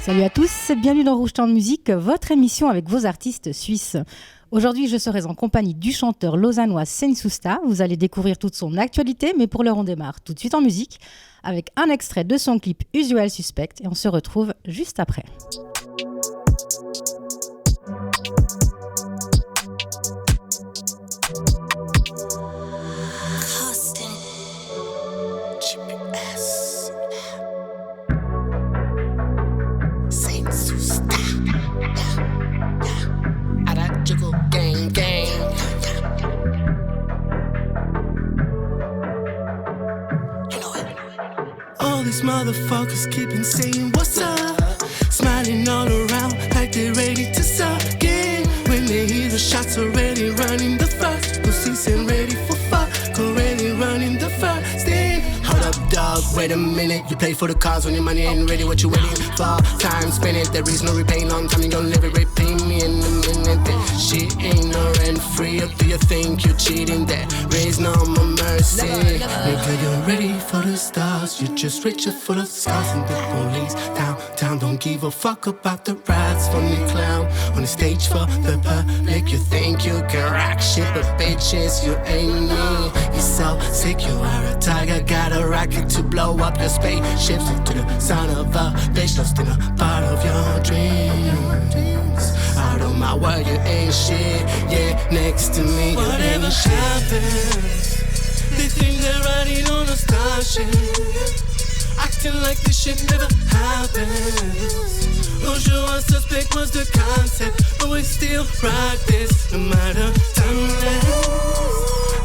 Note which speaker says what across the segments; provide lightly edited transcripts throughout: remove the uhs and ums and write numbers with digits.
Speaker 1: Salut à tous, bienvenue dans Rouge Temps de Musique, votre émission avec vos artistes suisses. Aujourd'hui, je serai en compagnie du chanteur lausannois Sensusta. Vous allez découvrir toute son actualité, mais pour l'heure, on démarre tout de suite en musique avec un extrait de son clip Usual Suspect et on se retrouve juste après.
Speaker 2: All these motherfuckers keepin' saying what's up, smiling all around like they're ready to suck in. When they hear the shots already running the first, pussies ain't ready for fuck, already running the first in. Hold up dog, wait a minute, you play for the cause when your money ain't ready, what you waiting for? Time spinning, there is no repaying, long time you gon' live it, repay me in a minute. Shit ain't no rent free, or do you think you're cheating? There is no more mercy. Nigga, you're ready for the stars, you're just richer full of scars. And the police downtown don't give a fuck about the rats. Funny clown on the stage for the public. You think you can rock shit, but bitches, you ain't me. You're so sick, you are a tiger, got a rocket to blow up your spaceships into the son of a bitch, lost in a part of your dreams. Out of my world, you ain't shit. Yeah, next to me, you
Speaker 3: whatever
Speaker 2: ain't shit.
Speaker 3: Happens, they think they're riding on a starship, acting like this shit never happens. Usual suspect was the concept, but we still rock this no matter timeless.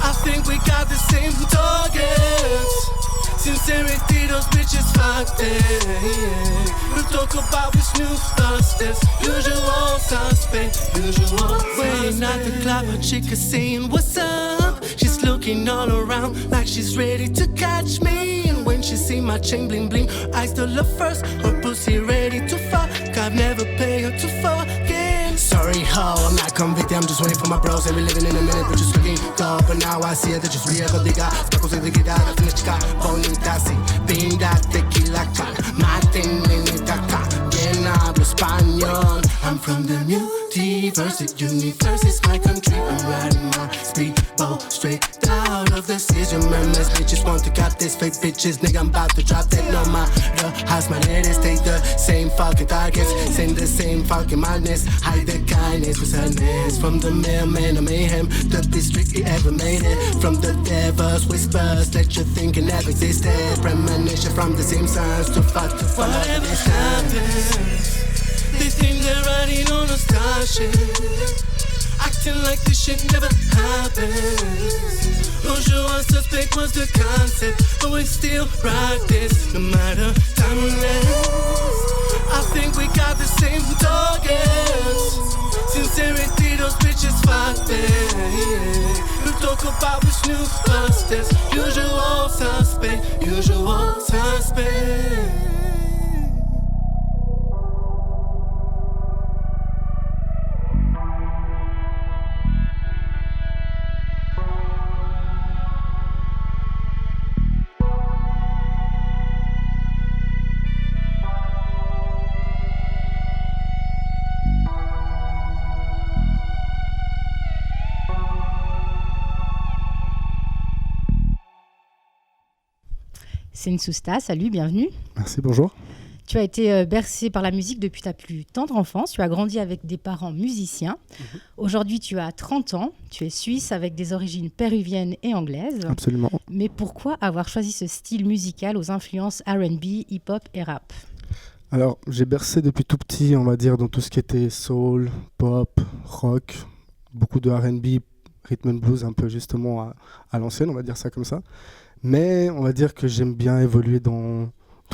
Speaker 3: I think we got the same targets. Sincerity, those bitches fucked it, yeah. We talk about this new busters. Usual suspect, usual waiting at the club, a chick is saying what's up. She's looking all around like she's ready to catch me. And when she see my chain bling bling, I still love first. Her pussy ready to fuck, I've never paid her to forget.
Speaker 2: Sorry ho, I'm not convicted, I'm just waiting for my bros. They be living in a minute, but just looking dope. But now I see it, they just riego, diga. Spacos de guitarra, finish chica, bonita, si. Pinda, tequila, can. Maten, nenita, can. Bien hablo español. I'm from the multiverse, the universe is my country. I'm riding my speedboat straight out of the seas. Remember, bitches want to got this fake bitches. Nigga, I'm about to drop that no matter. How's my ladies take the same fucking targets, send the same fucking madness. Hide the kindness with sadness. From the mailman of mayhem, the district he ever made it. From the devil's whispers that you think it never existed. Premonition from the Simpsons to fuck to fuck.
Speaker 3: Whatever happens, they think they're riding on a starship, acting like this shit never happens. Usual suspect was the concept, but we still rock this no matter timeless. I think we got the same targets. Sincerity, those bitches fucked it, yeah. We talk about this new busters. Usual suspect, usual suspect.
Speaker 1: Sensusta, salut, bienvenue.
Speaker 4: Merci, bonjour.
Speaker 1: Tu as été bercé par la musique depuis ta plus tendre enfance. Tu as grandi avec des parents musiciens. Aujourd'hui, tu as 30 ans. Tu es suisse avec des origines péruviennes et anglaises.
Speaker 4: Absolument.
Speaker 1: Mais pourquoi avoir choisi ce style musical aux influences R&B, hip-hop et rap ?
Speaker 4: Alors, j'ai bercé depuis tout petit, on va dire, dans tout ce qui était soul, pop, rock, beaucoup de R&B, rhythm and blues, un peu justement à l'ancienne, on va dire ça comme ça. Mais on va dire que j'aime bien évoluer dans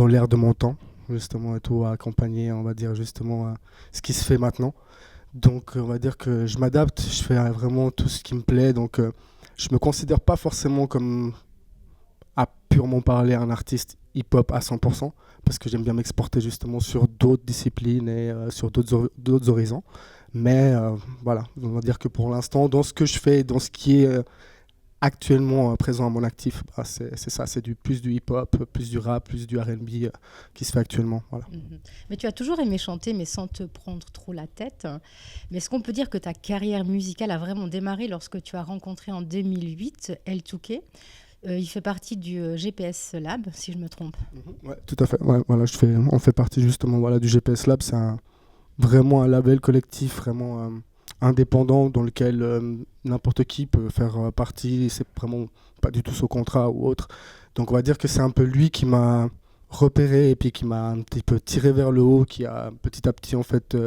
Speaker 4: l'air de mon temps, justement, et tout, à accompagner, on va dire, justement, ce qui se fait maintenant. Donc, on va dire que je m'adapte, je fais vraiment tout ce qui me plaît. Donc, je me considère pas forcément comme à purement parler un artiste hip-hop à 100%, parce que j'aime bien m'exporter justement sur d'autres disciplines et sur d'autres horizons. Mais voilà, on va dire que pour l'instant, dans ce que je fais, dans ce qui est actuellement présent à mon actif, c'est ça, c'est plus du hip-hop, plus du rap, plus du R&B qui se fait actuellement. Voilà.
Speaker 1: Mais tu as toujours aimé chanter, mais sans te prendre trop la tête. Mais est-ce qu'on peut dire que ta carrière musicale a vraiment démarré lorsque tu as rencontré en 2008 L2K? Il fait partie du GPS Lab, si je me trompe.
Speaker 4: Ouais, tout à fait. Ouais, voilà, on fait partie justement voilà, du GPS Lab. C'est vraiment un label collectif, vraiment indépendant dans lequel n'importe qui peut faire partie. C'est vraiment pas du tout sous contrat ou autre. Donc on va dire que c'est un peu lui qui m'a repéré et puis qui m'a un petit peu tiré vers le haut, qui a petit à petit en fait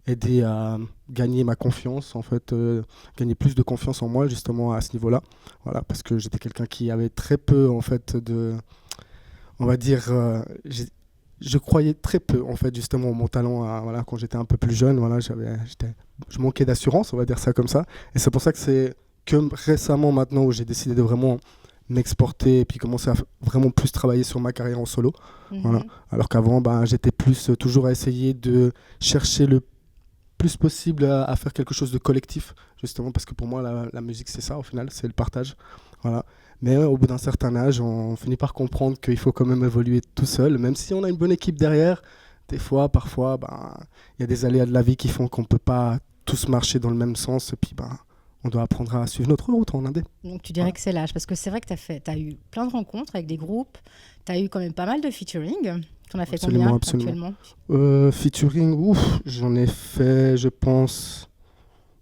Speaker 4: aidé à gagner ma confiance, en fait, gagner plus de confiance en moi justement à ce niveau-là. Voilà, parce que j'étais quelqu'un qui avait très peu en fait on va dire, je croyais très peu en fait justement en mon talent voilà, quand j'étais un peu plus jeune. Voilà, je manquais d'assurance, on va dire ça comme ça. Et c'est pour ça que c'est que récemment maintenant où j'ai décidé de vraiment m'exporter et puis commencer à vraiment plus travailler sur ma carrière en solo. Voilà. Alors qu'avant, j'étais plus toujours à essayer de chercher le plus possible à faire quelque chose de collectif, justement, parce que pour moi, la musique, c'est ça, au final, c'est le partage. Voilà. Mais au bout d'un certain âge, on finit par comprendre qu'il faut quand même évoluer tout seul, même si on a une bonne équipe derrière. Des fois, parfois, y a des aléas de la vie qui font qu'on ne peut pas tous marcher dans le même sens, et puis on doit apprendre à suivre notre route en indé.
Speaker 1: Donc tu dirais que c'est l'âge, parce que c'est vrai que tu as eu plein de rencontres avec des groupes, tu as eu quand même pas mal de featuring. Tu en as fait combien actuellement ?
Speaker 4: Featuring, j'en ai fait, je pense,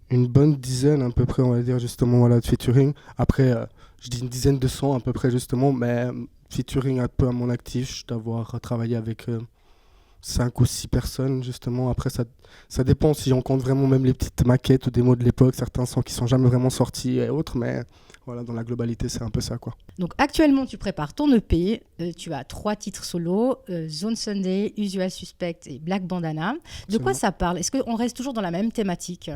Speaker 4: une bonne dizaine à peu près, on va dire, justement, voilà, de featuring. Après, je dis une dizaine de sons à peu près, justement, mais featuring un peu à mon actif, je dois avoir travaillé avec 5 ou 6 personnes, justement. Après, ça dépend si on compte vraiment même les petites maquettes ou démos de l'époque, certains sons qui sont jamais vraiment sortis et autres, mais voilà, dans la globalité, c'est un peu ça, quoi.
Speaker 1: Donc actuellement, tu prépares ton EP, tu as 3 titres solo, Zone Sunday, Usual Suspect et Black Bandana. De quoi ça parle ? Est-ce qu'on reste toujours dans la même thématique ?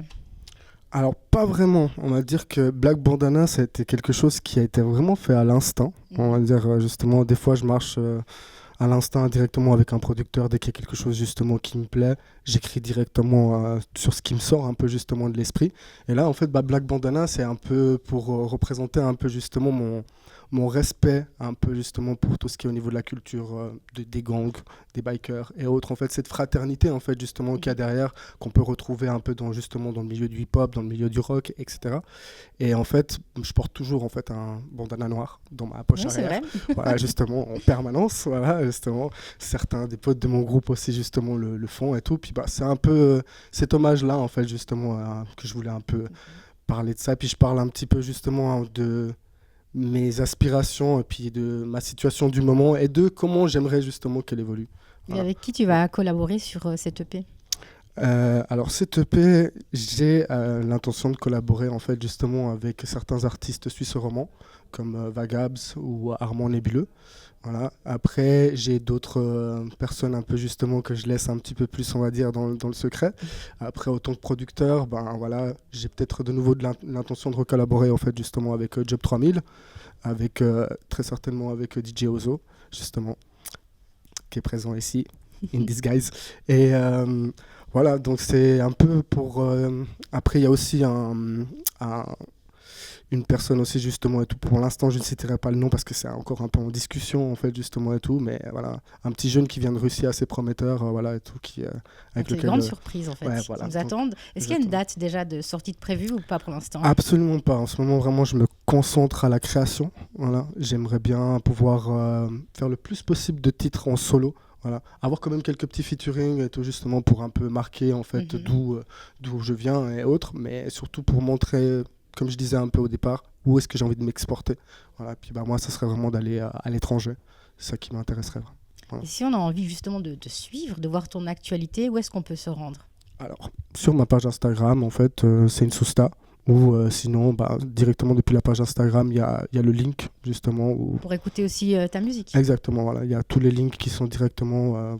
Speaker 4: Alors, pas vraiment. On va dire que Black Bandana, ça a été quelque chose qui a été vraiment fait à l'instant. On va dire, justement, des fois, je marche à l'instinct directement avec un producteur. Dès qu'il y a quelque chose, justement, qui me plaît, j'écris directement sur ce qui me sort un peu, justement, de l'esprit. Et là, en fait, Black Bandana, c'est un peu pour représenter un peu, justement, mon respect un peu justement pour tout ce qui est au niveau de la culture des gangs, des bikers et autres. En fait, cette fraternité en fait justement qu'il y a derrière, qu'on peut retrouver un peu dans le milieu du hip-hop, dans le milieu du rock, etc. Et en fait, je porte toujours en fait un bandana noir dans ma poche arrière. Voilà, justement en permanence. Voilà, justement, certains des potes de mon groupe aussi justement le font et tout. Puis c'est un peu cet hommage-là en fait justement que je voulais un peu parler de ça. Puis je parle un petit peu justement de mes aspirations et puis de ma situation du moment et de comment j'aimerais justement qu'elle évolue.
Speaker 1: Voilà. Et avec qui tu vas collaborer sur cette EP ?
Speaker 4: Alors cette EP, j'ai l'intention de collaborer en fait justement avec certains artistes suisses romans comme Vagabs ou Armand Nébuleux. Voilà. Après, j'ai d'autres personnes un peu justement que je laisse un petit peu plus, on va dire, dans le secret. Après, autant que producteur, voilà, j'ai peut-être de nouveau l'intention de recollaborer en fait justement avec Job 3000, avec très certainement avec DJ Ozo, justement, qui est présent ici, in disguise. Et voilà, donc c'est un peu pour... Après, il y a aussi une personne aussi justement et tout. Pour l'instant, je ne citerai pas le nom parce que c'est encore un peu en discussion en fait justement et tout. Mais voilà, un petit jeune qui vient de Russie assez prometteur, voilà et tout, qui
Speaker 1: avec lequel. C'est une grande surprise en fait. Ouais, voilà, qui nous attendent. Est-ce qu'il y a une date déjà de sortie de prévue ou pas pour l'instant ?
Speaker 4: Absolument pas. En ce moment, vraiment, je me concentre à la création. Voilà, j'aimerais bien pouvoir faire le plus possible de titres en solo. Voilà, avoir quand même quelques petits featuring et tout justement pour un peu marquer en fait d'où je viens et autres, mais surtout pour montrer, comme je disais un peu au départ, où est-ce que j'ai envie de m'exporter. Voilà, puis moi, ça serait vraiment d'aller à l'étranger. C'est ça qui m'intéresserait.
Speaker 1: Voilà. Et si on a envie justement de suivre, de voir ton actualité, où est-ce qu'on peut se rendre ?
Speaker 4: Alors, sur ma page Instagram, en fait, c'est une Sousta. Ou sinon, directement depuis la page Instagram, il y a le link, justement.
Speaker 1: Pour écouter aussi ta musique.
Speaker 4: Exactement, voilà. Il y a tous les links qui sont directement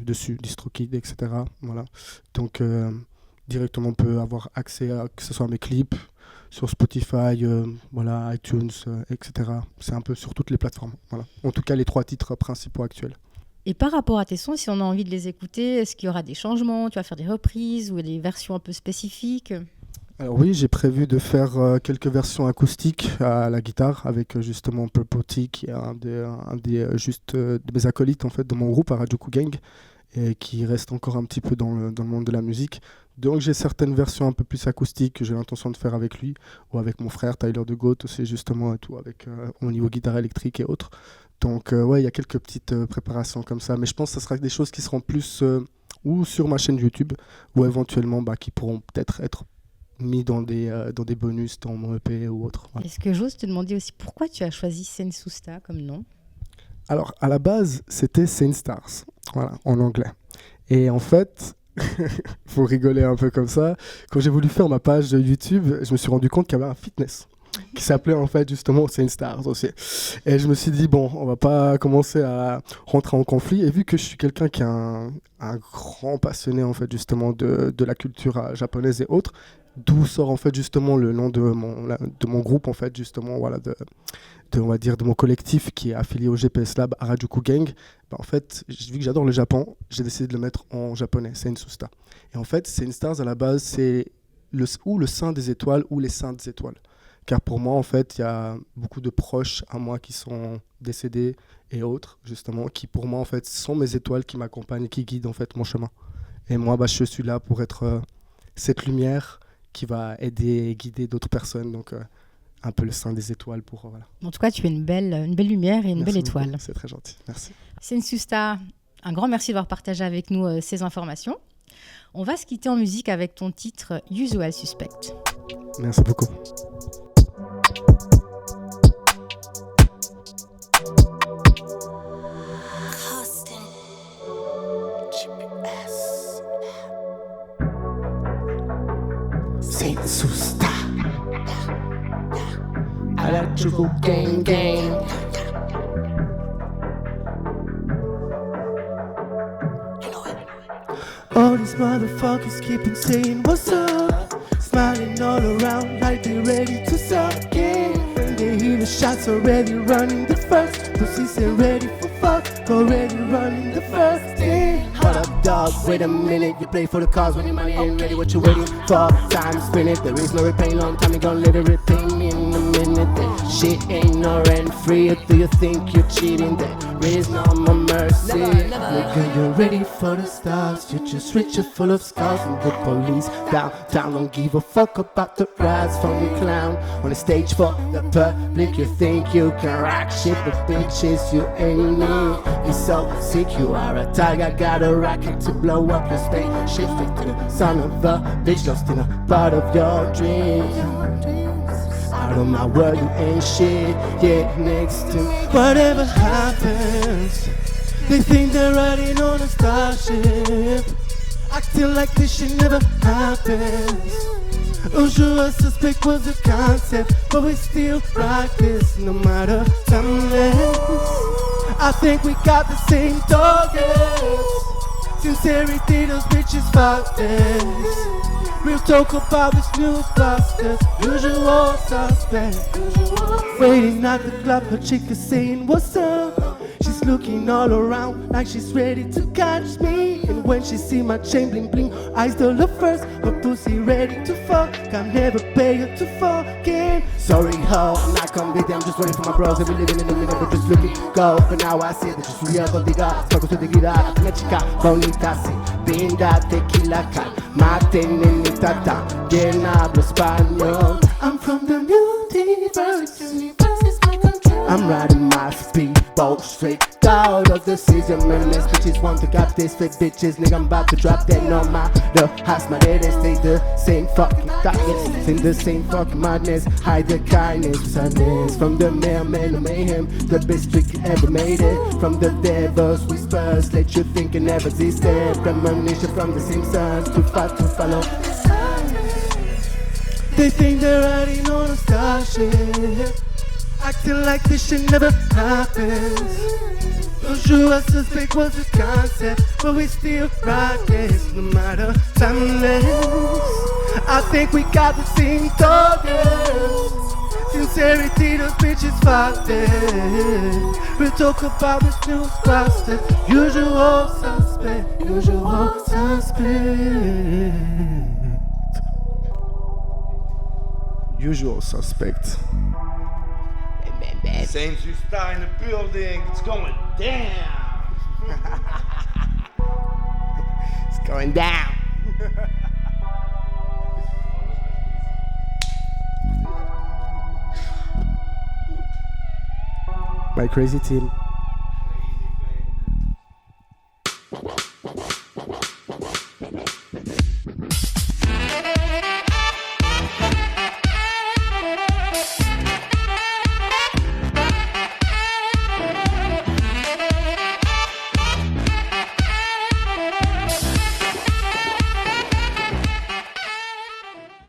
Speaker 4: dessus, DistroKid, etc. Voilà. Donc, directement on peut avoir accès à que ce soit à mes clips sur Spotify, voilà, iTunes, etc. C'est un peu sur toutes les plateformes. Voilà. En tout cas, les 3 titres principaux actuels.
Speaker 1: Et par rapport à tes sons, si on a envie de les écouter, est-ce qu'il y aura des changements? Tu vas faire des reprises ou des versions un peu spécifiques?
Speaker 4: Alors oui, j'ai prévu de faire quelques versions acoustiques à la guitare avec justement Purple qui est un des de mes acolytes en fait de mon groupe Harajuku Gang et qui reste encore un petit peu dans le monde de la musique. Donc j'ai certaines versions un peu plus acoustiques que j'ai l'intention de faire avec lui ou avec mon frère Tyler de Goat aussi justement et tout avec au niveau guitare électrique et autres. Donc ouais, il y a quelques petites préparations comme ça, mais je pense que ce sera des choses qui seront plus ou sur ma chaîne YouTube ou éventuellement qui pourront peut-être être mis dans des bonus dans mon EP ou autre. Voilà.
Speaker 1: Est-ce que j'ose te demander aussi pourquoi tu as choisi Sensusta comme nom?
Speaker 4: Alors à la base c'était Saint Stars, voilà, en anglais. Et en fait, faut rigoler un peu comme ça, quand j'ai voulu faire ma page YouTube, je me suis rendu compte qu'il y avait un fitness qui s'appelait en fait justement Saint Stars aussi. Et je me suis dit bon, on va pas commencer à rentrer en conflit. Et vu que je suis quelqu'un qui est un grand passionné en fait justement de la culture japonaise et autres, d'où sort en fait justement le nom de mon groupe en fait justement voilà on va dire de mon collectif qui est affilié au GPS Lab Harajuku Gang. En fait, vu que j'adore le Japon, j'ai décidé de le mettre en japonais, Sensusta. Et en fait, Saint Stars à la base c'est le saint des étoiles ou les saintes étoiles. Car pour moi en fait, il y a beaucoup de proches à moi qui sont décédés et autres justement qui pour moi en fait sont mes étoiles qui m'accompagnent et qui guident en fait mon chemin. Et moi je suis là pour être cette lumière qui va aider et guider d'autres personnes, donc un peu le saint des étoiles pour voilà.
Speaker 1: En tout cas, tu es une belle lumière et une belle étoile.
Speaker 4: Beaucoup, c'est très gentil, merci.
Speaker 1: Sensusta, un grand merci d'avoir partagé avec nous ces informations. On va se quitter en musique avec ton titre Usual Suspect.
Speaker 4: Merci beaucoup. Sensusta Harajuku Gang Gang.
Speaker 3: All these motherfuckers keep on saying what's up, smiling all around like they're ready to suck in. When they hear the shots already running the first, pussies ain't ready for fuck, already running the first thing. Hold up dog, wait a minute, you play for the cause when your money ain't ready, what you waiting for? Time spin it, there is no repaying, long time you gon' let it repay me in a minute. That shit ain't no rent free, or do you think you're cheating? There is no more mercy. Nigga, you're ready for the stars, you're just rich, you're full of scars. And the police downtown don't give a fuck about the rise from the clown on the stage for the public. You think you can rock shit, but bitches you ain't need. You're so sick, you are a tiger, got a rocket to blow up your spaceship. Straight to the son of a bitch, lost in a part of your dreams. Out of my world, you ain't shit. Yeah, next to me. Whatever happens, they think they're riding on a starship, acting like this shit never happens. Usual suspect was a concept, but we still rock this no matter timeless. I think we got the same targets. Sincerity, those bitches fuck this. Real talk about this new bastard. Usual suspect. Waiting at the club, her chick is saying what's up. She's looking all around like she's ready to catch me. And when she see my chain bling bling, eyes the look first, her pussy ready to fuck. I'll never pay her to fucking. Sorry ho, I'm not come with them, just waiting for my bros. They be living in the middle, but just looking go. But now I see that she's real contigo. Struggles to the guitar, una chica bonita así. Pinda tequila cal, maten en mi tata, quien habla español. I'm from the multiverse. I'm riding my speedboat straight out of the season. Man, these bitches want to got this fake bitches. Nigga, I'm about to drop that no matter. Has my head and stay the same fucking darkness, in the same fucking madness. Hide the kindness, sadness. From the mailman to mayhem, the best trick you ever made it. From the devil's whispers, let you think it never existed. Premonition from the Simpsons, too fast to follow. They think they're riding on a starship, acting like this shit never happens. Usual suspect was the concept, but we still progress no matter timeless. I think we got the same target. Sincerity, those bitches fucked it. We'll talk about this news process. Usual suspect, usual suspect.
Speaker 4: Usual suspect.
Speaker 5: Saints, you star in the building. It's going down.
Speaker 3: It's going down.
Speaker 4: My crazy team.